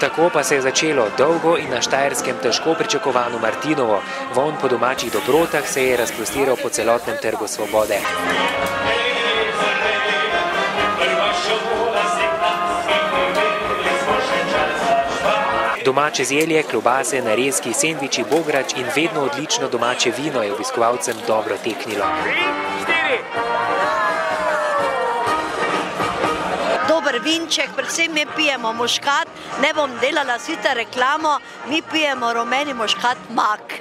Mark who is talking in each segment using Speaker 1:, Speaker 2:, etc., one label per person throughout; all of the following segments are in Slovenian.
Speaker 1: Tako pa se je začelo dolgo in na Štajerskem težko pričakovano Martinovo. Vonj po domačih dobrotah se je razprostiral po celotnem Trgu Svobode. Domače zelje, klobase, narezki, sendviči, bograč in vedno odlično domače vino je obiskovalcem dobro teknilo.
Speaker 2: Dober vinček, predvsem mi pijemo muškat, ne bom delala svita reklamo, mi pijemo rumeni muškat mak.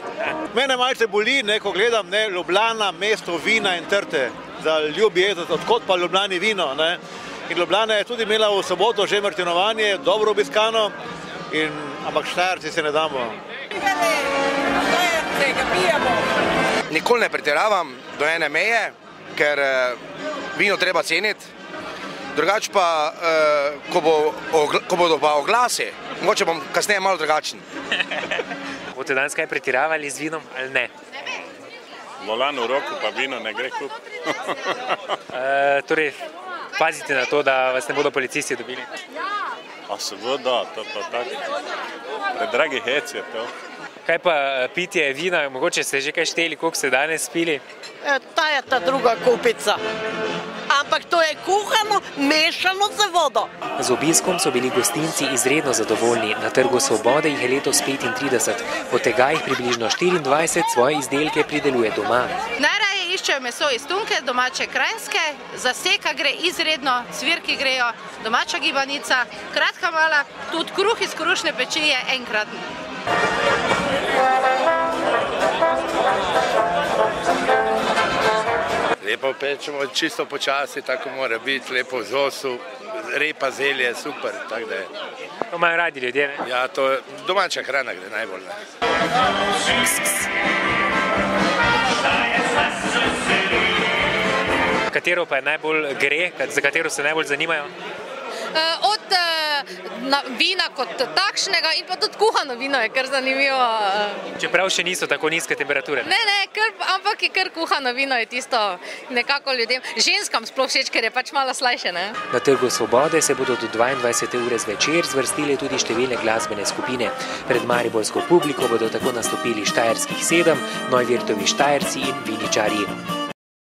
Speaker 3: Mene malce boli, ko gledam, Ljubljana, mesto vina in trte. Za ljubi, odkot pa Ljubljani vino. In Ljubljana je tudi imela v soboto že martinovanje, dobro obiskano, ampak Štajerci se ne damo.
Speaker 4: Nikoli ne pretiravam do ene meje, ker vino treba ceniti. Drugač pa, ko bodo pa oglasi, mogoče bom kasneje malo drugačen.
Speaker 1: Boste danes kaj pretiravali z vinom ali ne?
Speaker 5: Volan v roku, pa vino ne gre kup.
Speaker 1: Torej, pazite na to, da vas ne bodo policisti dobili.
Speaker 5: A seveda, to pa tako. Predragi hec je to.
Speaker 1: Kaj pa pitje vina, mogoče ste že kaj šteli, koliko ste danes pili?
Speaker 2: Ta je ta druga kupica. Ampak to je kuhano, mešano z vodo.
Speaker 1: Z obiskom so bili gostinci izredno zadovoljni. Na Trgu Svobode jih je letos 35, od tega jih približno 24 svoje izdelke prideluje doma.
Speaker 6: Najraje iščejo meso iz Tunke, domače krajinske, za seka gre izredno, cvirki grejo, domača gibanica, kratka mala, tudi kruh iz krušne peči je enkraten.
Speaker 7: Lepo pečemo, čisto počasi, tako mora biti, lepo v zosu, repa, zelje, super, tako da je.
Speaker 1: To imajo radi ljudje, ne?
Speaker 7: Ja, to domača hrana gre najbolj.
Speaker 1: Katero pa je najbolj gre, za katero se najbolj zanimajo?
Speaker 6: Od vina kot takšnega in pa tudi kuhano vino je kar zanimivo.
Speaker 1: Čeprav še niso tako nizke temperature?
Speaker 6: Ne, ampak je kar kuhano vino je tisto nekako ljudem, ženskam sploh všeč, ker je pač malo slajše, ne?
Speaker 1: Na Trgu Svobode se bodo do 22. ure zvečer zvrstile tudi številne glasbene skupine. Pred mariborsko publiko bodo tako nastopili Štajerskih 7, Neuwirtovi Štajerci in Viničarji.